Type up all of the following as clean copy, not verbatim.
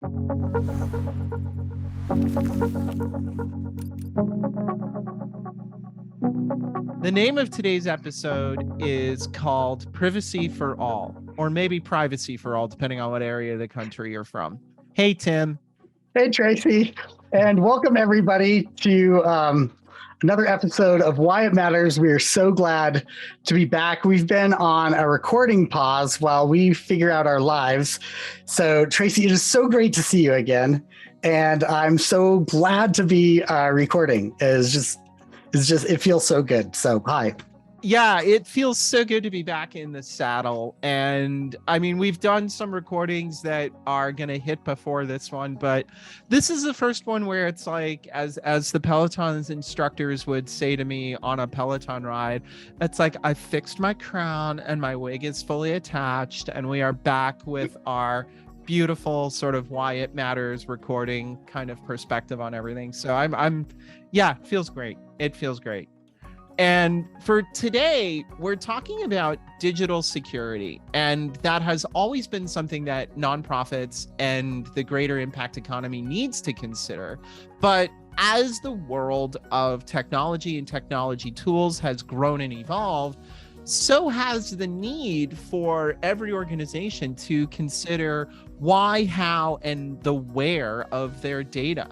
The name of today's episode is called Privacy for All, or maybe Privacy for All, depending on what area of the country you're from. Hey, Tim. Hey, Tracy, and welcome everybody to another episode of Why It Matters. We are so glad to be back. We've been on a recording pause while we figure out our lives. So, Tracy, it is so great to see you again, and I'm so glad to be recording. It feels so good. So, hi. Yeah, it feels so good to be back in the saddle. And I mean, we've done some recordings that are going to hit before this one, but this is the first one where it's like, as the Peloton's instructors would say to me on a Peloton ride, it's like, I fixed my crown and my wig is fully attached, and we are back with our beautiful sort of Why It Matters recording kind of perspective on everything. So yeah, it feels great. It feels great. And for today, we're talking about digital security. And that has always been something that nonprofits and the greater impact economy needs to consider. But as the world of technology and technology tools has grown and evolved, so has the need for every organization to consider why, how, and the where of their data.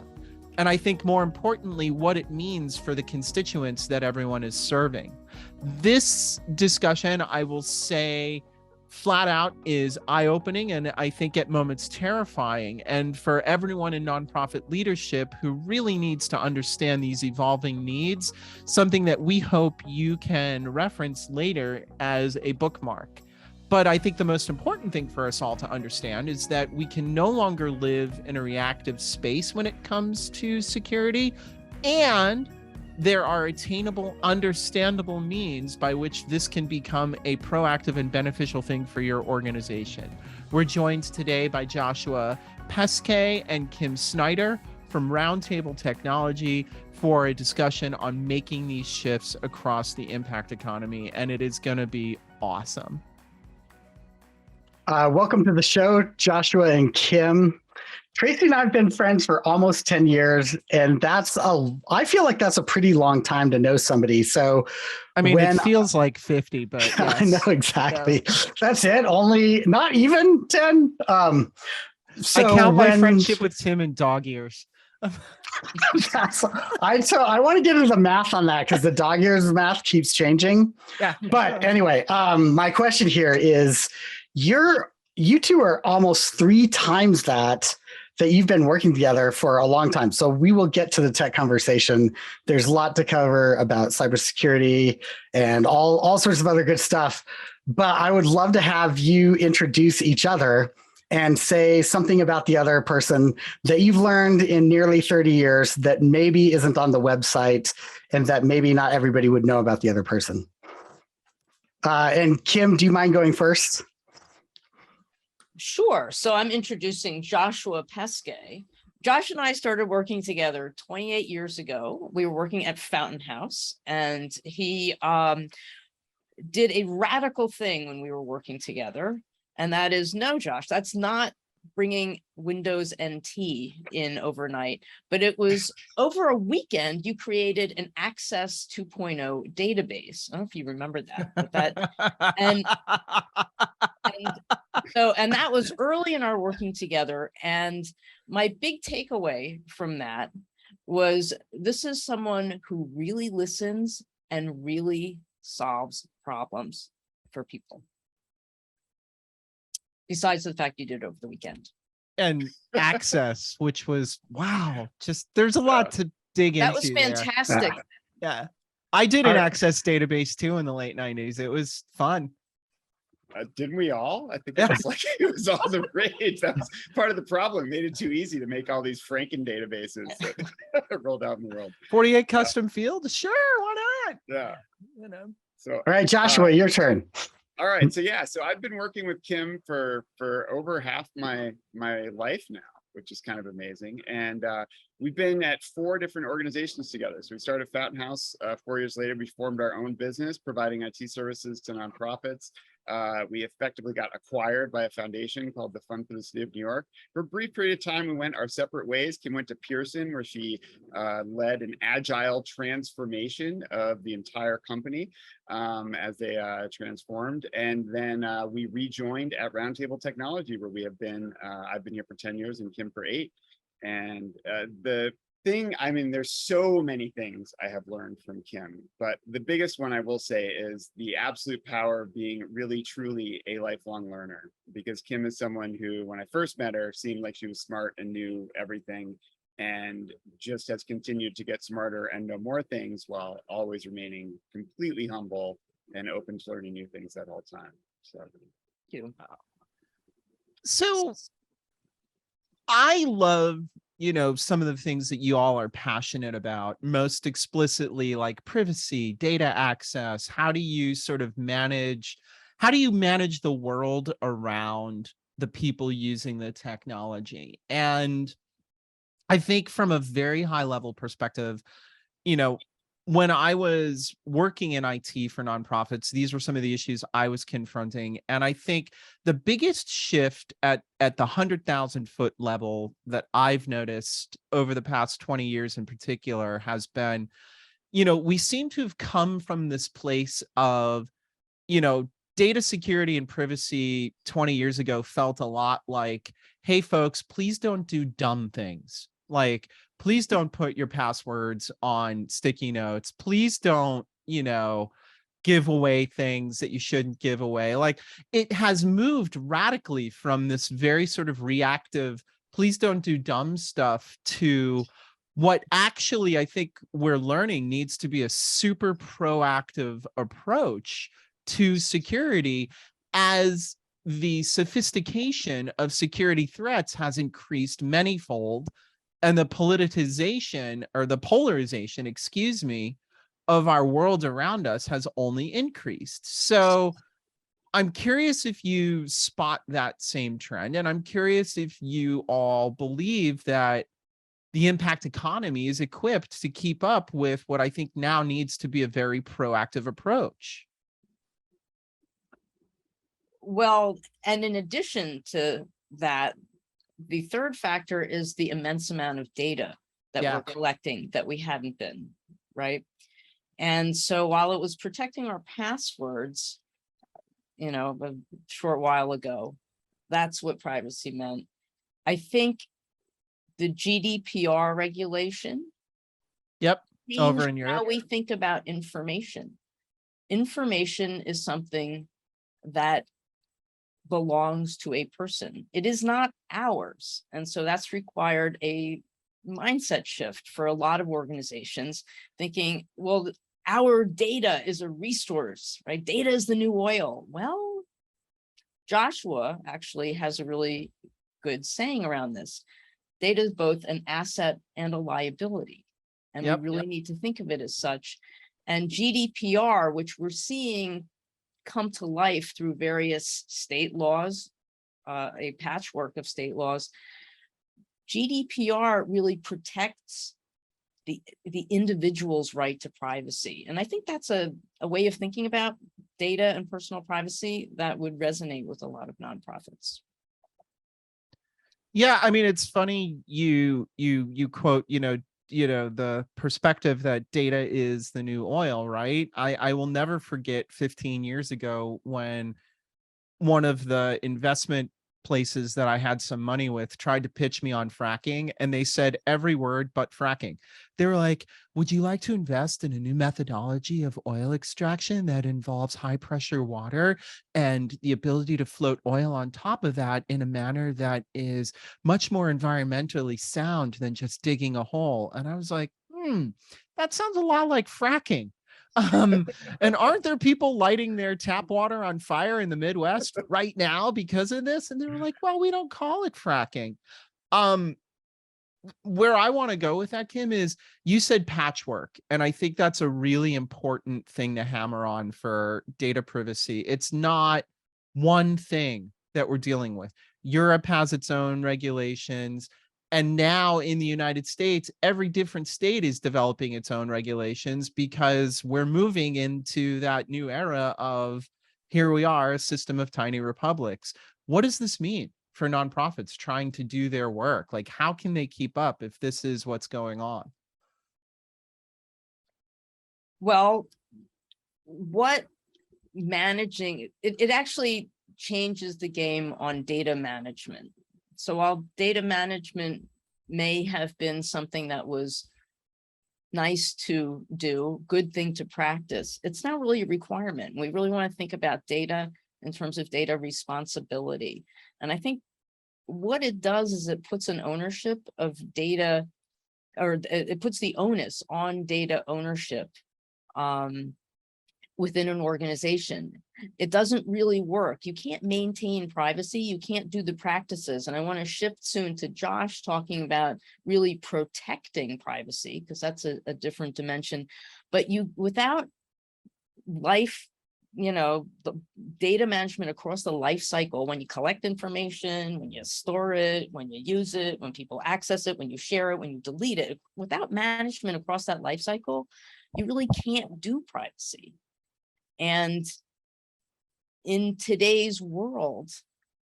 And I think more importantly, what it means for the constituents that everyone is serving. This discussion, I will say flat out, is eye-opening and I think at moments terrifying. And for everyone in nonprofit leadership who really needs to understand these evolving needs, something that we hope you can reference later as a bookmark. But I think the most important thing for us all to understand is that we can no longer live in a reactive space when it comes to security, and there are attainable, understandable means by which this can become a proactive and beneficial thing for your organization. We're joined today by Joshua Peskay and Kim Snyder from RoundTable Technology for a discussion on making these shifts across the impact economy, and it is going to be awesome. Welcome to the show, Joshua and Kim. Tracy and I have been friends for almost 10 years, and I feel like that's a pretty long time to know somebody. So, I mean, it feels like 50, but yes. I know exactly. Yeah. That's it. Only not even 10. I count my friendship with Tim in dog years. I want to get into the math on that because the dog years math keeps changing. Yeah. But anyway, my question here is, you two are almost 3 times that you've been working together for a long time. So we will get to the tech conversation. There's a lot to cover about cybersecurity and all sorts of other good stuff. But I would love to have you introduce each other and say something about the other person that you've learned in nearly 30 years that maybe isn't on the website and that maybe not everybody would know about the other person. And Kim, do you mind going first? Sure. So I'm introducing Joshua Peskay. Josh and I started working together 28 years ago. We were working at Fountain House, and he did a radical thing when we were working together. And that is, no, Josh, that's not bringing Windows NT in overnight, but it was over a weekend, you created an Access 2.0 database. I don't know if you remember that, and that was early in our working together. And my big takeaway from that was, this is someone who really listens and really solves problems for people. Besides the fact you did it over the weekend. And Access, which was, wow, just there's a lot to dig into. That was fantastic. Yeah. I did an Access database too in the late 90s. It was fun. Didn't we all? I think it was all the rage. That was part of the problem. It made it too easy to make all these Franken databases that rolled out in the world. 48 custom fields? Sure, why not? Yeah. So all right, Joshua, your turn. All right. So I've been working with Kim for over half my life now, which is kind of amazing. And we've been at 4 different organizations together. So we started Fountain House. 4 years later, we formed our own business, providing IT services to nonprofits. We effectively got acquired by a foundation called the Fund for the City of New York. For a brief period of time, we went our separate ways. Kim went to Pearson, where she led an agile transformation of the entire company as they transformed. And then we rejoined at RoundTable Technology, where we have been, I've been here for 10 years and Kim for 8. And the thing, I mean, there's so many things I have learned from Kim, but the biggest one I will say is the absolute power of being really, truly a lifelong learner. Because Kim is someone who, when I first met her, seemed like she was smart and knew everything, and just has continued to get smarter and know more things while always remaining completely humble and open to learning new things at all time. So, Thank you. So I love, some of the things that you all are passionate about, most explicitly like privacy, data access. How do you manage the world around the people using the technology? And I think from a very high level perspective, when I was working in IT for nonprofits, these were some of the issues I was confronting. And I think the biggest shift at the 100,000 foot level that I've noticed over the past 20 years in particular has been, we seem to have come from this place of, data security and privacy 20 years ago felt a lot like, hey, folks, please don't do dumb things. Like, please don't put your passwords on sticky notes. Please don't, give away things that you shouldn't give away. Like, it has moved radically from this very sort of reactive, please don't do dumb stuff, to what actually I think we're learning needs to be a super proactive approach to security, as the sophistication of security threats has increased manyfold, and the politicization, or the polarization, excuse me, of our world around us has only increased. So I'm curious if you spot that same trend, and I'm curious if you all believe that the impact economy is equipped to keep up with what I think now needs to be a very proactive approach. Well, and in addition to that, the third factor is the immense amount of data that we're collecting that we hadn't been, right? And so while it was protecting our passwords, a short while ago, that's what privacy meant. I think the GDPR regulation over in Europe, how we think about information. Information is something that belongs to a person. It is not ours. And so that's required a mindset shift for a lot of organizations, thinking, well, our data is a resource, right? Data is the new oil. Well, Joshua actually has a really good saying around this. Data is both an asset and a liability. And we really need to think of it as such. And GDPR, which we're seeing come to life through various state laws, a patchwork of state laws. GDPR really protects the individual's right to privacy. And I think that's a way of thinking about data and personal privacy that would resonate with a lot of nonprofits. Yeah, I mean, it's funny you quote, the perspective that data is the new oil, right? I will never forget 15 years ago when one of the investment places that I had some money with tried to pitch me on fracking, and they said every word but fracking. They were like, would you like to invest in a new methodology of oil extraction that involves high pressure water and the ability to float oil on top of that in a manner that is much more environmentally sound than just digging a hole? And I was like, that sounds a lot like fracking. And aren't there people lighting their tap water on fire in the Midwest right now because of this? And they were like, well, we don't call it fracking. Where I want to go with that, Kim, is you said patchwork. And I think that's a really important thing to hammer on for data privacy. It's not one thing that we're dealing with. Europe has its own regulations. And now in the United States, every different state is developing its own regulations because we're moving into that new era of here we are, a system of tiny republics. What does this mean for nonprofits trying to do their work? Like, how can they keep up if this is what's going on? Well, what managing it actually changes the game on data management. So while data management may have been something that was nice to do, good thing to practice, it's not really a requirement. We really want to think about data in terms of data responsibility. And I think what it does is it puts an ownership of data, or it puts the onus on data ownership within an organization. It doesn't really work. You can't maintain privacy. You can't do the practices. And I want to shift soon to Josh talking about really protecting privacy, because that's a different dimension. But you, without life, the data management across the life cycle, when you collect information, when you store it, when you use it, when people access it, when you share it, when you delete it, without management across that life cycle, you really can't do privacy. And in today's world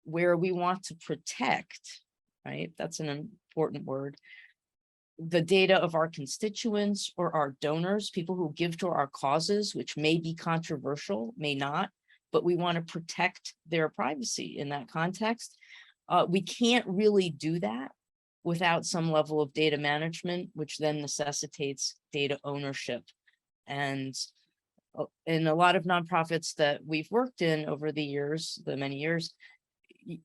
where we want to protect, right, that's an important word, the data of our constituents or our donors, people who give to our causes, which may be controversial, may not, but we want to protect their privacy in that context. We can't really do that without some level of data management, which then necessitates data ownership. And in a lot of nonprofits that we've worked in over the years, the many years,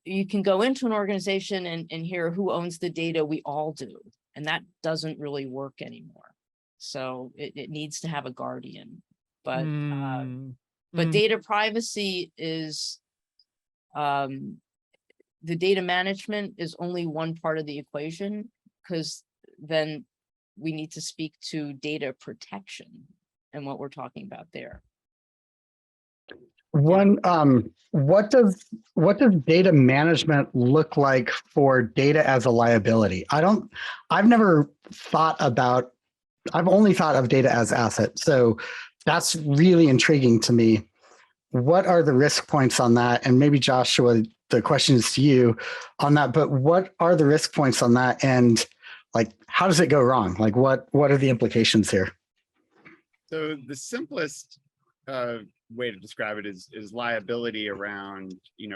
you can go into an organization and hear who owns the data. We all do. And that doesn't really work anymore. So it needs to have a guardian. But data privacy is, the data management is only one part of the equation, because then we need to speak to data protection and what we're talking about there. What does data management look like for data as a liability? I've only thought of data as asset. So that's really intriguing to me. What are the risk points on that? And maybe Joshua, the question is to you on that, but what are the risk points on that? And like, how does it go wrong? Like, what are the implications here? So the simplest way to describe it is liability around,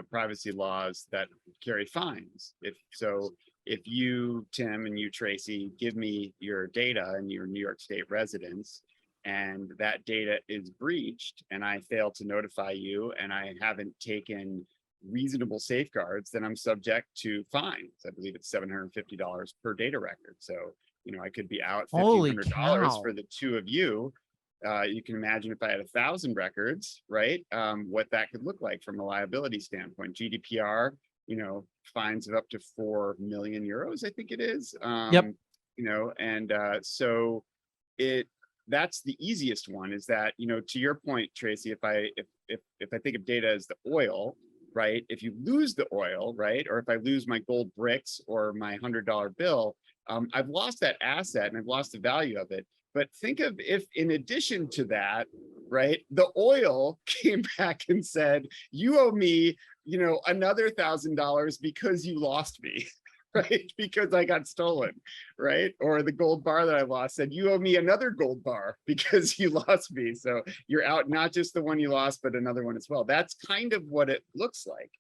privacy laws that carry fines. If you, Tim, and you, Tracy, give me your data and your New York State residence, and that data is breached, and I fail to notify you, and I haven't taken reasonable safeguards, then I'm subject to fines. I believe it's $750 per data record. So, I could be out $1,500 for the two of you. You can imagine if I had 1,000 records, right? What that could look like from a liability standpoint. GDPR, fines of up to 4 million euros, I think it is. Yep. So that's the easiest one, is that, to your point, Tracy, if I think of data as the oil, right? If you lose the oil, right? Or if I lose my gold bricks or my $100 bill, I've lost that asset and I've lost the value of it. But think of if, in addition to that, right, the oil came back and said, you owe me, another $1,000 because you lost me, right? Because I got stolen, right? Or the gold bar that I lost said, you owe me another gold bar because you lost me. So you're out not just the one you lost, but another one as well. That's kind of what it looks like.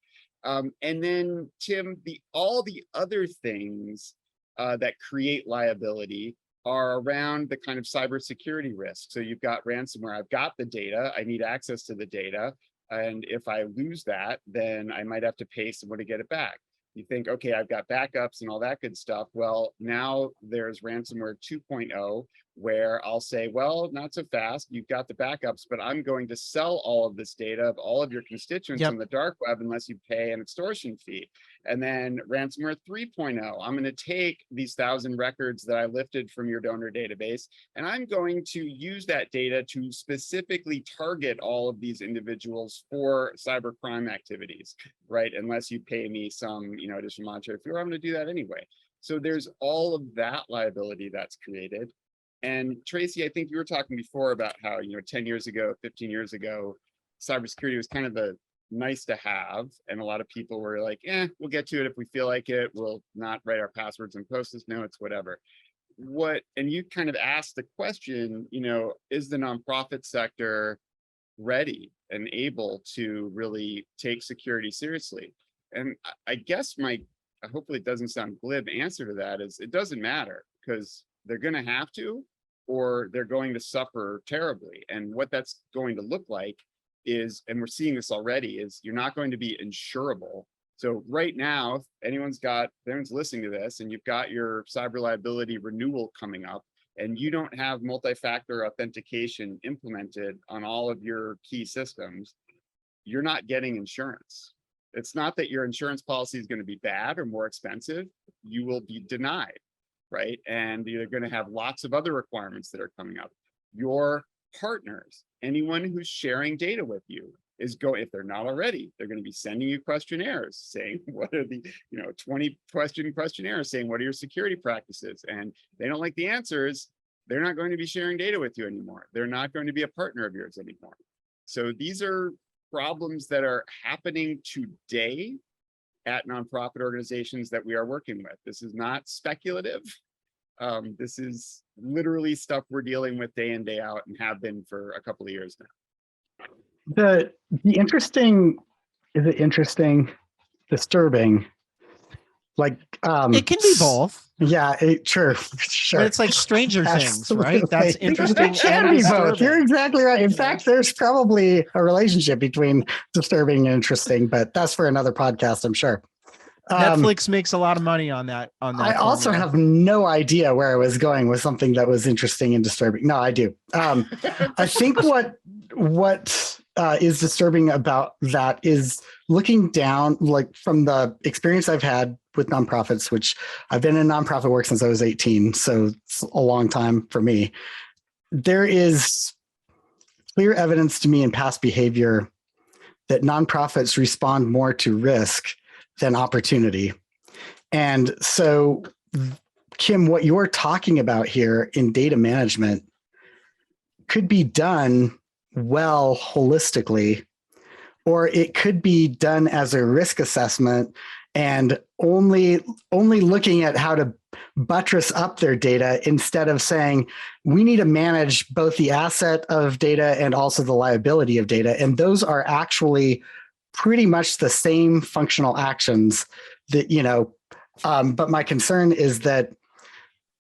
And then, Tim, all the other things that create liability are around the kind of cybersecurity risk. So you've got ransomware. I've got the data. I need access to the data. And if I lose that, then I might have to pay someone to get it back. You think, okay, I've got backups and all that good stuff. Well, now there's ransomware 2.0, where I'll say, well, not so fast. You've got the backups, but I'm going to sell all of this data of all of your constituents on the dark web unless you pay an extortion fee. And then ransomware 3.0, I'm going to take these 1,000 records that I lifted from your donor database, and I'm going to use that data to specifically target all of these individuals for cybercrime activities, right? Unless you pay me some, additional monetary fee, I'm going to do that anyway. So there's all of that liability that's created. And Tracy, I think you were talking before about how, 10 years ago, 15 years ago, cybersecurity was kind of the nice to have, and a lot of people were like, we'll get to it if we feel like it. We'll not write our passwords and post-it notes, whatever. And you kind of asked the question, is the nonprofit sector ready and able to really take security seriously? And I guess hopefully it doesn't sound glib answer to that is it doesn't matter, because they're going to have to, or they're going to suffer terribly. And what that's going to look like is, and we're seeing this already, is you're not going to be insurable. So right now, if anyone's listening to this and you've got your cyber liability renewal coming up and you don't have multi-factor authentication implemented on all of your key systems, you're not getting insurance. It's not that your insurance policy is going to be bad or more expensive. You will be denied, right? And you're going to have lots of other requirements that are coming up. Your partners, anyone who's sharing data with you, if they're not already, they're going to be sending you questionnaires saying, what are the 20 question questionnaires saying, what are your security practices? And they don't like the answers, they're not going to be sharing data with you anymore. They're not going to be a partner of yours anymore. So these are problems that are happening today at nonprofit organizations that we are working with. This is not speculative. This is literally stuff we're dealing with day in, day out, and have been for a couple of years now. The interesting, is it interesting, disturbing? Like it can be both. Yeah, sure. But it's like Stranger Things, right? Absolutely. That's interesting. It can and be both. disturbing. You're exactly right. In fact, there's probably a relationship between disturbing and interesting, but that's for another podcast, I'm sure. Netflix makes a lot of money on that. I also have no idea where I was going with something that was interesting and disturbing. No, I do. I think what is disturbing about that is looking down, like from the experience I've had with nonprofits, which I've been in nonprofit work since I was 18, so it's a long time for me. There is clear evidence to me in past behavior that nonprofits respond more to risk than opportunity. And so, Kim, what you're talking about here in data management could be done well holistically, or it could be done as a risk assessment and only looking at how to buttress up their data instead of saying we need to manage both the asset of data and also the liability of data. And those are actually pretty much the same functional actions that, but my concern is that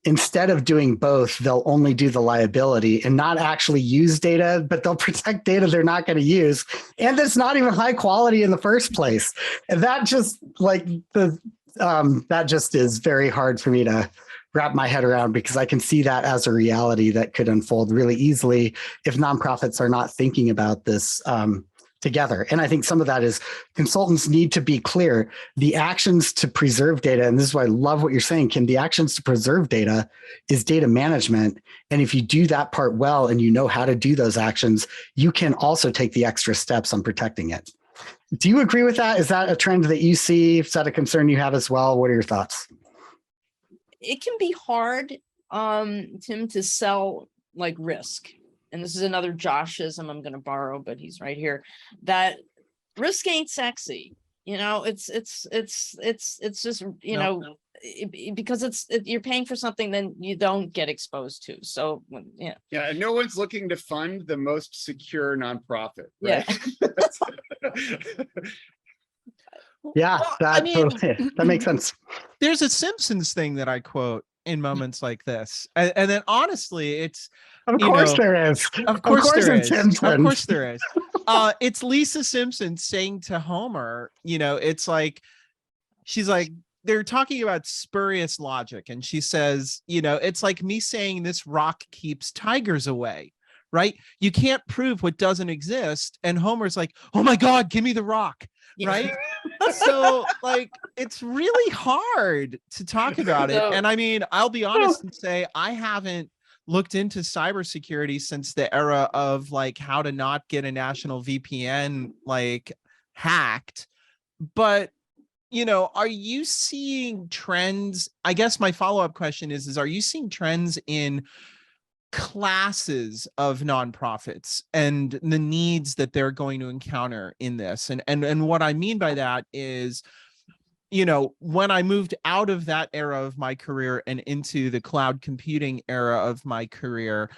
instead of doing both, they'll only do the liability and not actually use data, but they'll protect data they're not going to use. And that's not even high quality in the first place. And that just that just is very hard for me to wrap my head around, because I can see that as a reality that could unfold really easily if nonprofits are not thinking about this together. And I think some of that is consultants need to be clear. The actions to preserve data, and this is why I love what you're saying, Kim, the actions to preserve data is data management. And if you do that part well and you know how to do those actions, you can also take the extra steps on protecting it. Do you agree with that? Is that a trend that you see? Is that a concern you have as well? What are your thoughts? It can be hard, Tim, to sell like risk. And this is another Joshism I'm going to borrow, but he's right here, that risk ain't sexy. It's just, because you're paying for something then you don't get exposed to. So, yeah. Yeah. And no one's looking to fund the most secure nonprofit. Right? Yeah. Well, that makes sense. There's a Simpsons thing that I quote in moments like this. And then honestly, it's, of course there is. Of course there is. Simpsons. Of course there is. It's Lisa Simpson saying to Homer, it's like, she's like, they're talking about spurious logic. And she says, it's like me saying this rock keeps tigers away, right? You can't prove what doesn't exist. And Homer's like, oh my God, give me the rock. Yeah. Right. So like, it's really hard to talk about it. And I mean, I'll be honest and say, I haven't looked into cybersecurity since the era of like how to not get a national VPN like hacked. But, are you seeing trends? I guess my follow-up question is are you seeing trends in classes of nonprofits and the needs that they're going to encounter in this. And what I mean by that is, you know, when I moved out of that era of my career and into the cloud computing era of my career,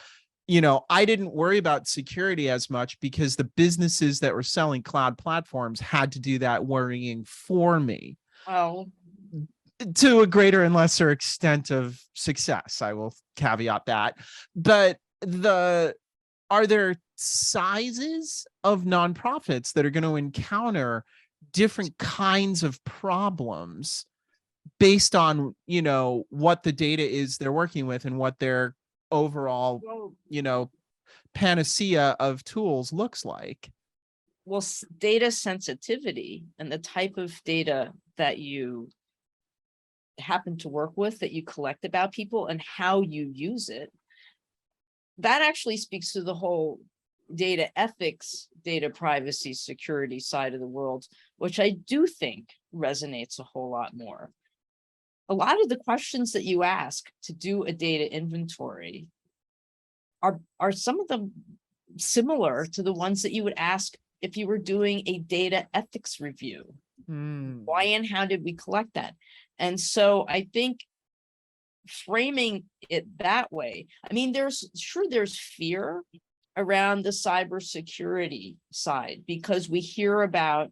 you know, I didn't worry about security as much because the businesses that were selling cloud platforms had to do that worrying for me. Oh, To a greater and lesser extent of success, I will caveat that. But are there sizes of nonprofits that are going to encounter different kinds of problems based on, you know, what the data is they're working with and what their overall, well, you know, panacea of tools looks like? well, data sensitivity and the type of data that you happen to work with, that you collect about people and how you use it, that actually speaks to the whole data ethics, data privacy, security side of the world, which I do think resonates a whole lot more. A lot of the questions that you ask to do a data inventory are some of them similar to the ones that you would ask if you were doing a data ethics review. Why and how did we collect that? And so I think framing it that way, I mean, there's fear around the cybersecurity side because we hear about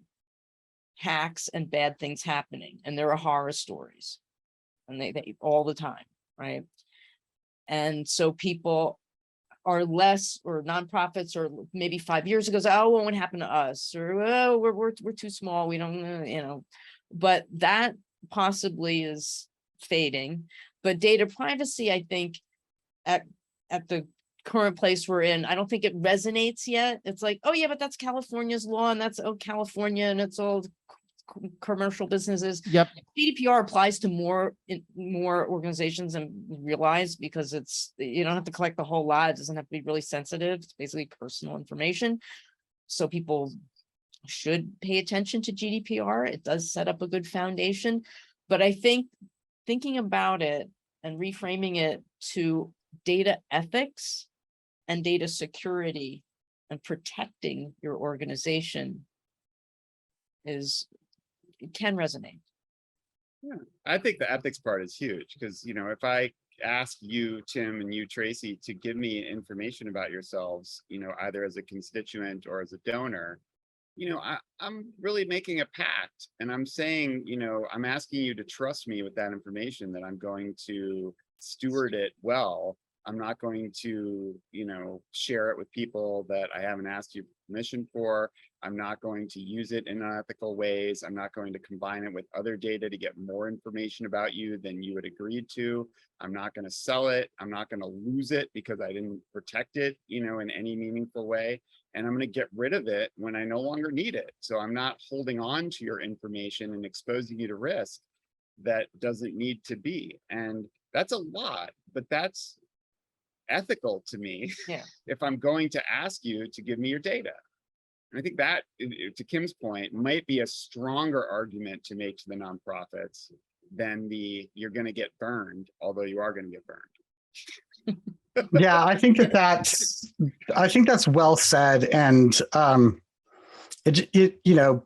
hacks and bad things happening, and there are horror stories, and they all the time, right? And so people are less, or nonprofits, or maybe 5 years ago, oh, it won't happen to us, or oh, we're too small, we don't, you know, but that possibly is fading. But data privacy, I think at the current place we're in, I don't think it resonates yet. It's like, oh yeah, but that's California's law, and that's California, and it's all commercial businesses. Yep. GDPR applies to more organizations and realize, because it's, you don't have to collect the whole lot. It doesn't have to be really sensitive. It's basically personal information. So people should pay attention to GDPR. It does set up a good foundation. But I think thinking about it and reframing it to data ethics and data security and protecting your organization can resonate. Yeah, I think the ethics part is huge because, you know, if I ask you, Tim, and you, Tracy, to give me information about yourselves, you know, either as a constituent or as a donor, you know, I'm really making a pact, and I'm saying, you know, I'm asking you to trust me with that information, that I'm going to steward it well. I'm not going to, you know, share it with people that I haven't asked you permission for. I'm not going to use it in unethical ways. I'm not going to combine it with other data to get more information about you than you had agreed to. I'm not going to sell it. I'm not going to lose it because I didn't protect it, you know, in any meaningful way. And I'm going to get rid of it when I no longer need it. So I'm not holding on to your information and exposing you to risk that doesn't need to be. And that's a lot, but that's ethical to me. Yeah. If I'm going to ask you to give me your data. And I think that, to Kim's point, might be a stronger argument to make to the nonprofits than you're going to get burned, although you are going to get burned. Yeah, I think that's well said. And you know,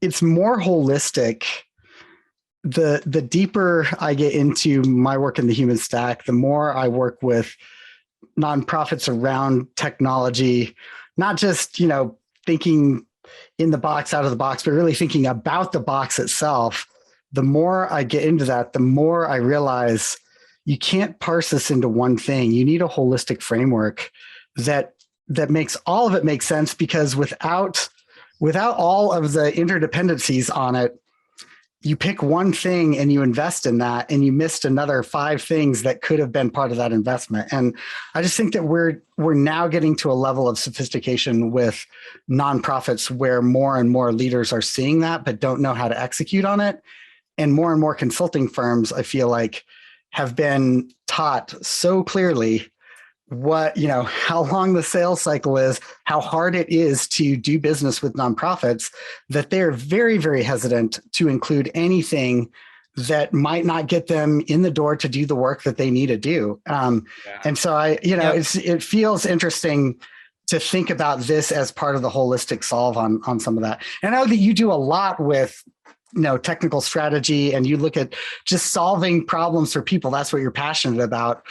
it's more holistic. The deeper I get into my work in the human stack, the more I work with nonprofits around technology, not just, you know, thinking in the box, out of the box, but really thinking about the box itself. The more I get into that, the more I realize you can't parse this into one thing. You need a holistic framework that makes all of it make sense, because without all of the interdependencies on it, you pick one thing and you invest in that, and you missed another 5 things that could have been part of that investment. And I just think that we're now getting to a level of sophistication with nonprofits where more and more leaders are seeing that, but don't know how to execute on it. And more consulting firms, I feel like, have been taught so clearly what, you know, how long the sales cycle is, how hard it is to do business with nonprofits, that they're very, very hesitant to include anything that might not get them in the door to do the work that they need to do. Yeah. And so it feels interesting to think about this as part of the holistic solve on some of that. And I know that you do a lot with technical strategy, and you look at just solving problems for people. That's what you're passionate about.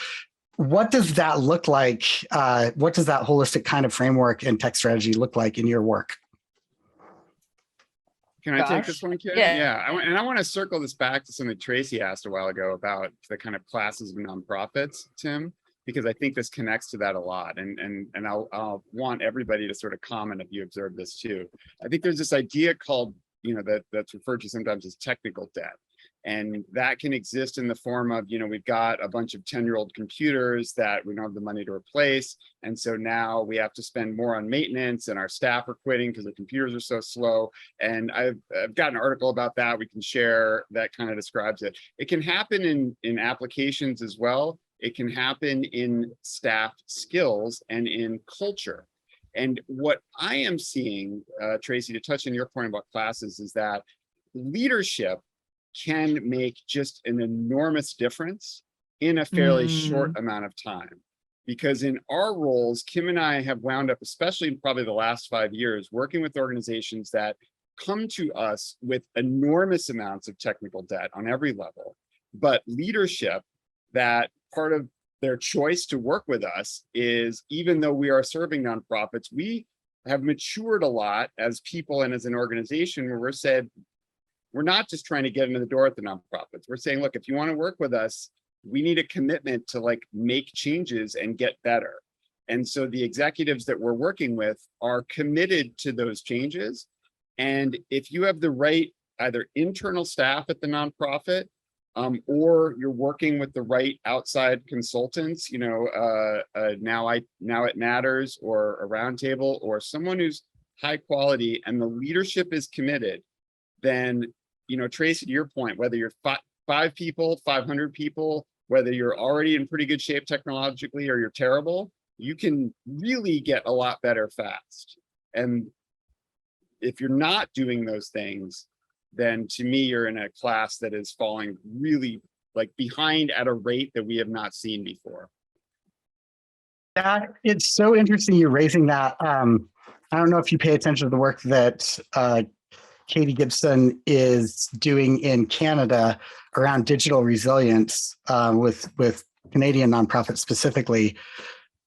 What does that look like? What does that holistic kind of framework and tech strategy look like in your work? Can I take this one, Kim? Yeah. I want to circle this back to something Tracy asked a while ago about the kind of classes of nonprofits, Tim, because I think this connects to that a lot. And I'll want everybody to sort of comment if you observe this too. I think there's this idea called, that's referred to sometimes as technical debt. And that can exist in the form of, we've got a bunch of 10-year-old computers that we don't have the money to replace. And so now we have to spend more on maintenance, and our staff are quitting because the computers are so slow. And I've got an article about that we can share that kind of describes it. It can happen in applications as well. It can happen in staff skills and in culture. And what I am seeing, Tracy, to touch on your point about classes, is that leadership can make just an enormous difference in a fairly short amount of time. Because in our roles, Kim and I have wound up, especially in probably the last 5 years, working with organizations that come to us with enormous amounts of technical debt on every level, but leadership that part of their choice to work with us is, even though we are serving nonprofits, we have matured a lot as people and as an organization, where we're said, we're not just trying to get into the door at the nonprofits. We're saying, look, if you want to work with us, we need a commitment to make changes and get better. And so the executives that we're working with are committed to those changes. And if you have the right either internal staff at the nonprofit, or you're working with the right outside consultants, now It Matters or a RoundTable, or someone who's high quality and the leadership is committed, then, Tracy, to your point, whether you're 5 people, 500 people, whether you're already in pretty good shape technologically or you're terrible, you can really get a lot better fast. And if you're not doing those things, then to me, you're in a class that is falling really behind at a rate that we have not seen before. That it's so interesting you're raising that. I don't know if you pay attention to the work that Katie Gibson is doing in Canada around digital resilience with Canadian nonprofits specifically.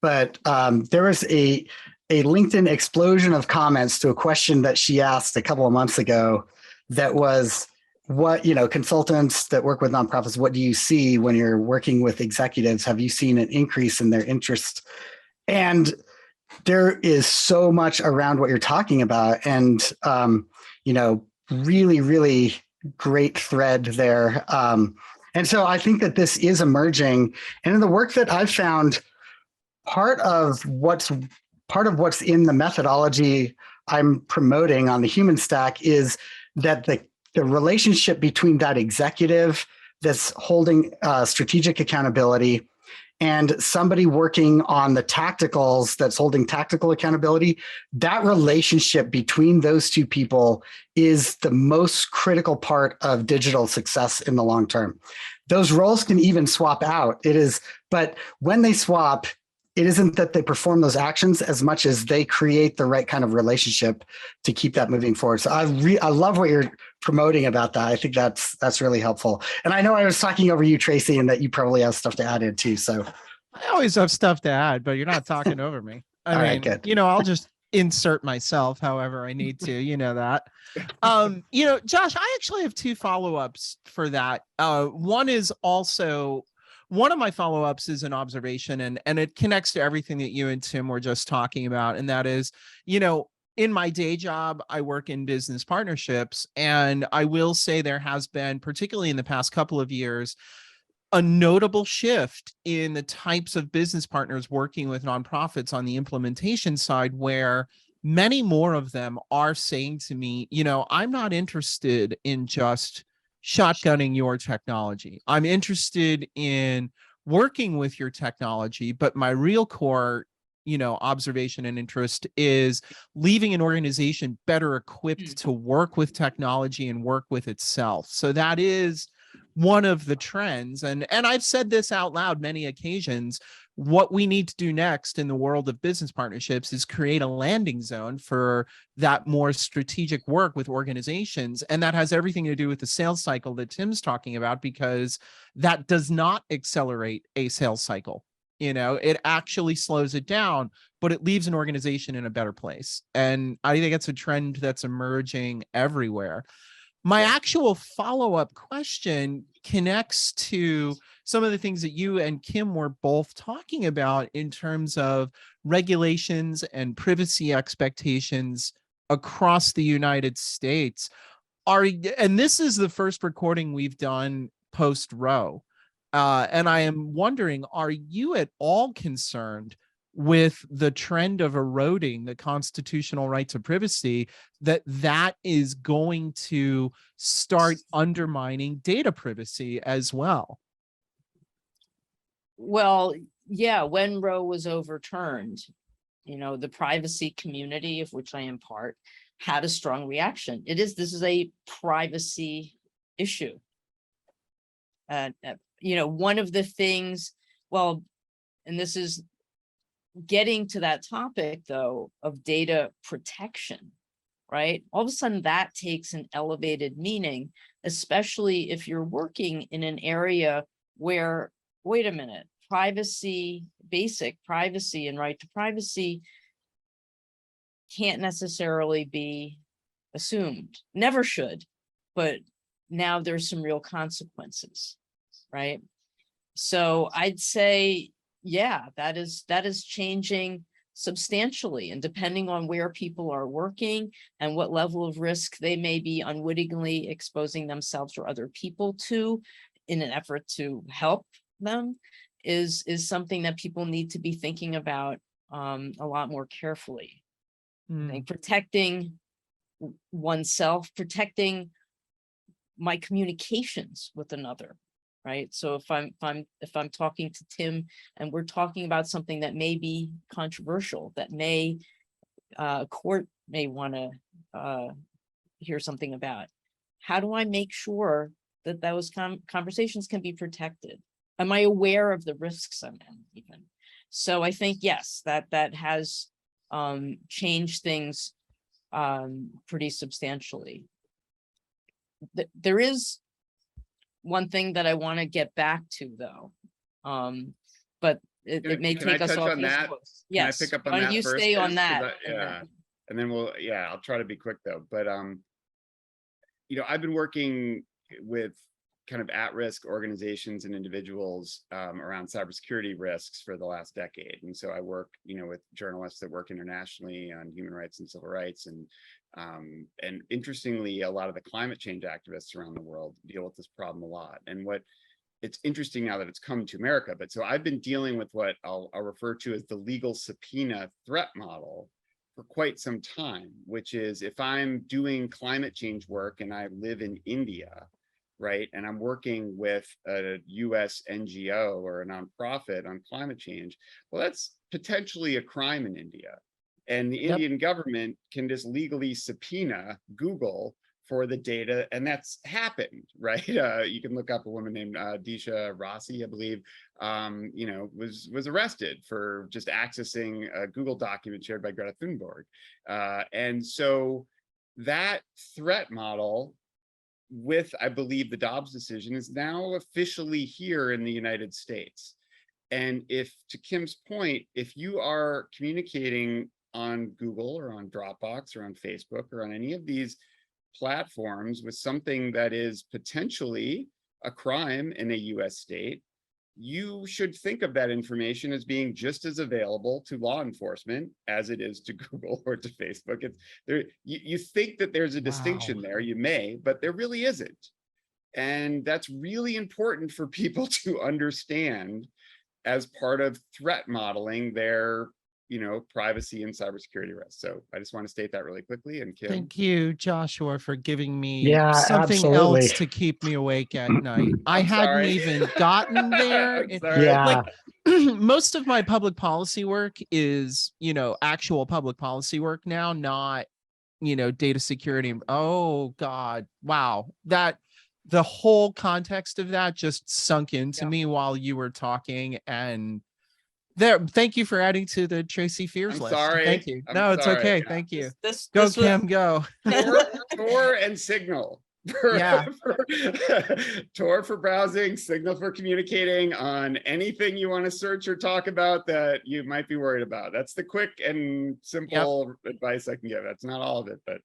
But there was a LinkedIn explosion of comments to a question that she asked a couple of months ago that was, what, consultants that work with nonprofits, what do you see when you're working with executives? Have you seen an increase in their interest? And there is so much around what you're talking about. And, really, really great thread there. And so I think that this is emerging. And in the work that I've found, part of what's in the methodology I'm promoting on the human stack is that the relationship between that executive that's holding strategic accountability and somebody working on the tacticals that's holding tactical accountability, that relationship between those two people is the most critical part of digital success in the long term. Those roles can even swap out. But when they swap, it isn't that they perform those actions as much as they create the right kind of relationship to keep that moving forward. So I love what you're promoting about that. I think that's really helpful. And I know I was talking over you, Tracy, and that you probably have stuff to add in too. So I always have stuff to add, but you're not talking over me. I mean, right, good. I'll just insert myself however I need to, that. Josh, I actually have 2 follow-ups for that. One is also, one of my follow-ups is an observation, and it connects to everything that you and Tim were just talking about. And that is, in my day job, I work in business partnerships, and I will say there has been, particularly in the past couple of years, a notable shift in the types of business partners working with nonprofits on the implementation side, where many more of them are saying to me, I'm not interested in just shotgunning your technology. I'm interested in working with your technology, but my real core, observation and interest is leaving an organization better equipped to work with technology and work with itself. So that is one of the trends. And I've said this out loud many occasions. What we need to do next in the world of business partnerships is create a landing zone for that more strategic work with organizations. And that has everything to do with the sales cycle that Tim's talking about, because that does not accelerate a sales cycle. You know, it actually slows it down, but it leaves an organization in a better place. And I think it's a trend that's emerging everywhere. My actual follow-up question connects to some of the things that you and Kim were both talking about in terms of regulations and privacy expectations across the United States. And this is the first recording we've done post-Roe. And I am wondering, are you at all concerned with the trend of eroding the constitutional right to privacy, that is going to start undermining data privacy as well? Well, yeah, when Roe was overturned, the privacy community, of which I am part, had a strong reaction. This is a privacy issue. One of the things, and this is getting to that topic, though, of data protection, right? All of a sudden that takes an elevated meaning, especially if you're working in an area where, wait a minute, privacy, basic privacy and right to privacy can't necessarily be assumed, never should, but now there's some real consequences, right? So I'd say, yeah, that is changing substantially, and depending on where people are working and what level of risk they may be unwittingly exposing themselves or other people to in an effort to help them is something that people need to be thinking about a lot more carefully. I think protecting oneself, protecting my communications with another. Right. So if I'm talking to Tim and we're talking about something that may be controversial, that a court may want to hear something about, how do I make sure that those conversations can be protected? Am I aware of the risks I'm in even? So I think, yes, that has changed things pretty substantially. There is one thing that I want to get back to, though, but it may take us off this course. Yes. Can I pick up on Why that don't you first, stay on Liz? that? And then I'll try to be quick though. But I've been working with kind of at-risk organizations and individuals around cybersecurity risks for the last decade. And so I work, with journalists that work internationally on human rights and civil rights. And interestingly, a lot of the climate change activists around the world deal with this problem a lot. And it's interesting now that it's come to America, but so I've been dealing with what I'll refer to as the legal subpoena threat model for quite some time, which is if I'm doing climate change work and I live in India, right, and I'm working with a US NGO or a nonprofit on climate change, well, that's potentially a crime in India. And the Indian government can just legally subpoena Google for the data, and that's happened, right? You can look up a woman named Disha Rossi, I believe, was arrested for just accessing a Google document shared by Greta Thunberg. And so that threat model with, I believe, the Dobbs decision is now officially here in the United States. And if, to Kim's point, if you are communicating on Google or on Dropbox or on Facebook or on any of these platforms with something that is potentially a crime in a US state, you should think of that information as being just as available to law enforcement as it is to Google or to Facebook. You think that there's a distinction there, you may, but there really isn't. And that's really important for people to understand as part of threat modeling their privacy and cybersecurity risks. So I just want to state that really quickly. And Kim. Thank you, Joshua, for giving me something absolutely. else to keep me awake at night. I hadn't even gotten there. Yeah. Most of my public policy work is, actual public policy work now, not, data security. Oh God. Wow. the whole context of that just sunk into Yeah. me while you were talking. And there, thank you for adding to the Tracy Fears I'm list. sorry. Thank you. I'm No, it's sorry. okay. Thank you. This Go, this was- Kim, go. Tor and Signal. Yeah. Tor for browsing, Signal for communicating on anything you want to search or talk about that you might be worried about. That's the quick and simple advice I can give. That's not all of it, but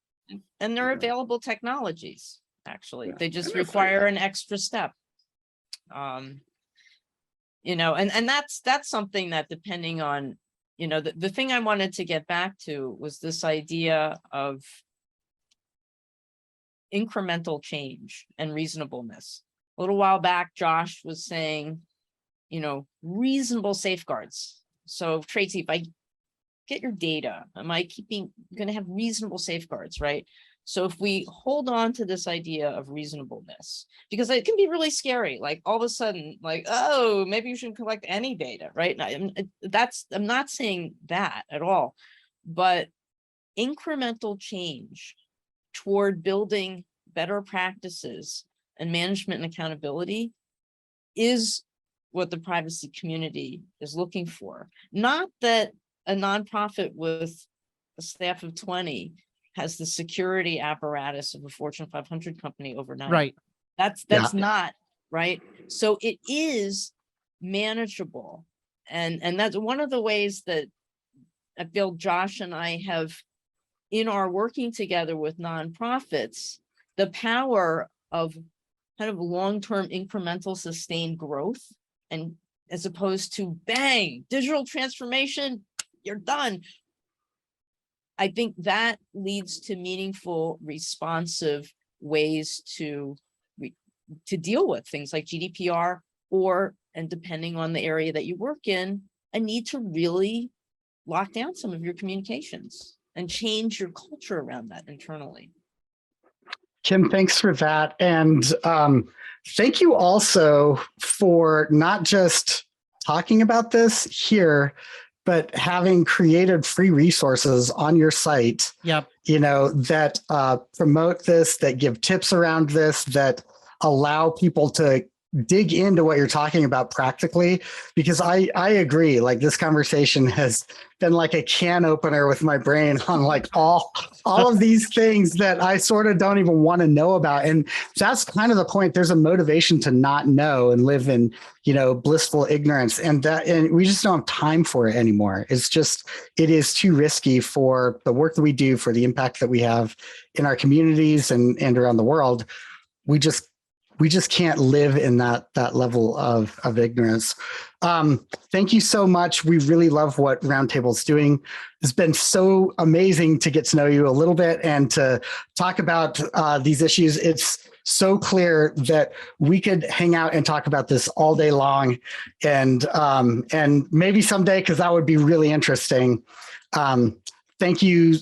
and they're Yeah. available technologies, actually. Yeah. They just And they're free. require an extra step. You know, and that's something that, depending on, you know, the thing I wanted to get back to was this idea of incremental change and reasonableness. A little while back, Josh was saying, you know, reasonable safeguards. So Tracy, if I get your data, am I going to have reasonable safeguards, right? So if we hold on to this idea of reasonableness, because it can be really scary, like all of a sudden, like, oh, maybe you shouldn't collect any data, right? I'm not saying that at all, but incremental change toward building better practices and management and accountability is what the privacy community is looking for. Not that a nonprofit with a staff of 20 has the security apparatus of a Fortune 500 company overnight. Right. That's Yeah. not right. So it is manageable. And that's one of the ways that I feel Josh and I have, in our working together with nonprofits, the power of kind of long-term incremental sustained growth, and as opposed to bang, digital transformation, you're done. I think that leads to meaningful, responsive ways to deal with things like GDPR, or, and depending on the area that you work in, a need to really lock down some of your communications and change your culture around that internally. Kim, thanks for that. And thank you also for not just talking about this here, but having created free resources on your site, Yep. you know, that promote this, that give tips around this, that allow people to dig into what you're talking about practically, because I agree, like this conversation has been like a can opener with my brain on like all of these things that I sort of don't even want to know about. And that's kind of the point. There's a motivation to not know and live in, you know, blissful ignorance, and we just don't have time for it anymore. It's just, it is too risky for the work that we do, for the impact that we have in our communities and around the world. We just can't live in that level of ignorance. Thank you so much. We really love what RoundTable is doing. It's been so amazing to get to know you a little bit and to talk about these issues. It's so clear that we could hang out and talk about this all day long, and maybe someday, because that would be really interesting. Thank you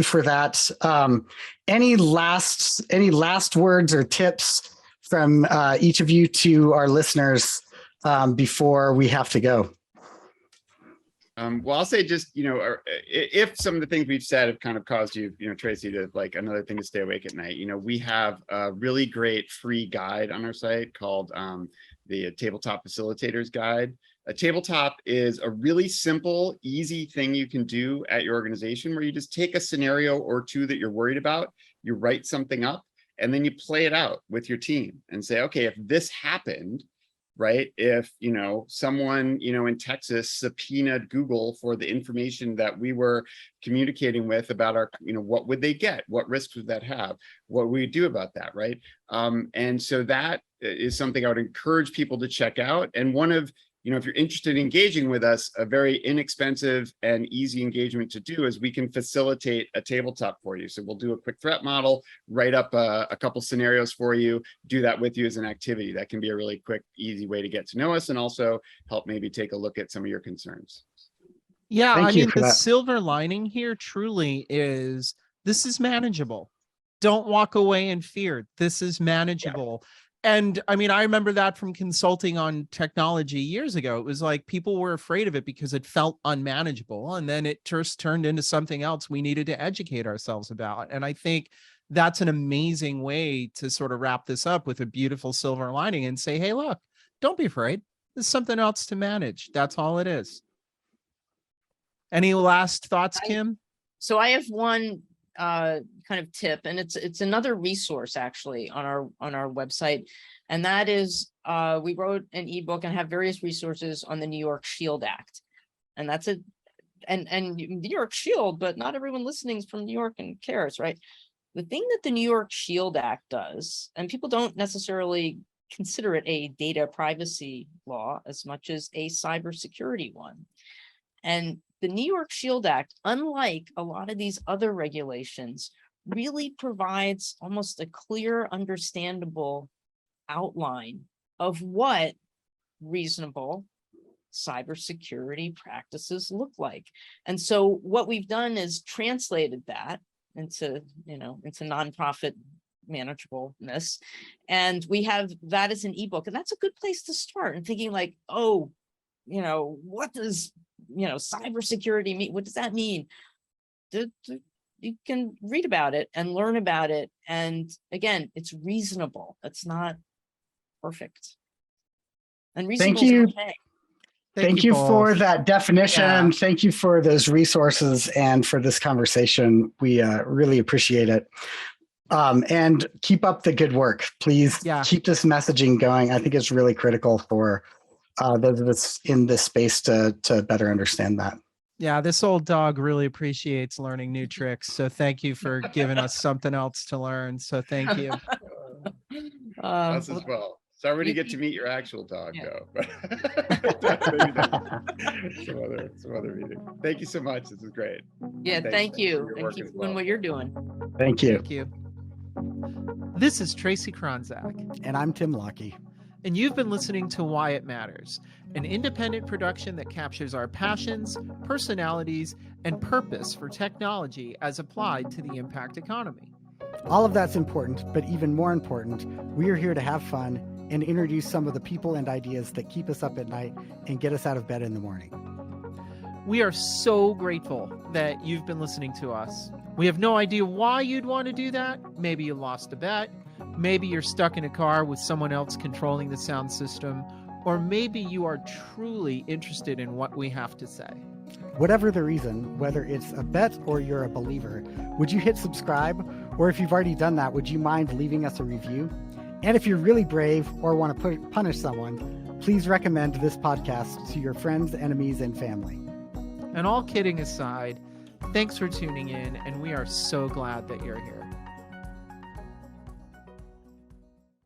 for that. Any last words or tips from each of you to our listeners before we have to go? Well, I'll say just, you know, if some of the things we've said have kind of caused you, you know, Tracy, to like another thing to stay awake at night, you know, we have a really great free guide on our site called the Tabletop Facilitators Guide. A tabletop is a really simple, easy thing you can do at your organization, where you just take a scenario or two that you're worried about, you write something up, and then you play it out with your team and say, okay, if this happened, right? If, you know, someone, you know, in Texas subpoenaed Google for the information that we were communicating with about our, you know, what would they get? What risks would that have? What would we do about that, right? And so that is something I would encourage people to check out. And one of, you know, if you're interested in engaging with us, a very inexpensive and easy engagement to do is we can facilitate a tabletop for you. So we'll do a quick threat model, write up a couple scenarios for you, do that with you as an activity. That can be a really quick, easy way to get to know us, and also help maybe take a look at some of your concerns. Yeah, Thank I you mean, for the that. silver lining here truly is this is manageable. Don't walk away in fear. This is manageable. And I mean, I remember that from consulting on technology years ago. It was like people were afraid of it because it felt unmanageable. And then it just turned into something else we needed to educate ourselves about. And I think that's an amazing way to sort of wrap this up with a beautiful silver lining and say, hey, look, don't be afraid. There's something else to manage. That's all it is. Any last thoughts, Kim? So I have one kind of tip, and it's another resource actually on our website, and that is we wrote an ebook and have various resources on the New York Shield Act, and that's it. And New York Shield, but not everyone listening is from New York and cares, right? The thing that the New York Shield Act does, and people don't necessarily consider it a data privacy law as much as a cybersecurity one. And the New York Shield Act, unlike a lot of these other regulations, really provides almost a clear, understandable outline of what reasonable cybersecurity practices look like. And so what we've done is translated that into nonprofit manageableness. And we have that as an ebook. And that's a good place to start and thinking like, oh, what does, cybersecurity mean? What does that mean? You can read about it and learn about it. And again, it's reasonable. It's not perfect. And reasonable. Thank you. Okay. Thank you for both. that definition. Yeah. Thank you for those resources and for this conversation. We really appreciate it. And keep up the good work. Please keep this messaging going. I think it's really critical for those of us in this space to better understand that. Yeah, this old dog really appreciates learning new tricks. So thank you for giving us something else to learn. So thank you. Us as well. Sorry when you get to meet your actual dog, though. some other meeting. Thank you so much. This is great. Yeah, thank you. For your And work keep as doing well. what you're doing. Thank you. Thank you. This is Tracy Kronzak. And I'm Tim Lockey. And you've been listening to Why It Matters, an independent production that captures our passions, personalities, and purpose for technology as applied to the impact economy. All of that's important, but even more important, we are here to have fun and introduce some of the people and ideas that keep us up at night and get us out of bed in the morning. We are so grateful that you've been listening to us. We have no idea why you'd want to do that. Maybe you lost a bet. Maybe you're stuck in a car with someone else controlling the sound system. Or maybe you are truly interested in what we have to say. Whatever the reason, whether it's a bet or you're a believer, would you hit subscribe? Or if you've already done that, would you mind leaving us a review? And if you're really brave or want to punish someone, please recommend this podcast to your friends, enemies, and family. And all kidding aside, thanks for tuning in, and we are so glad that you're here.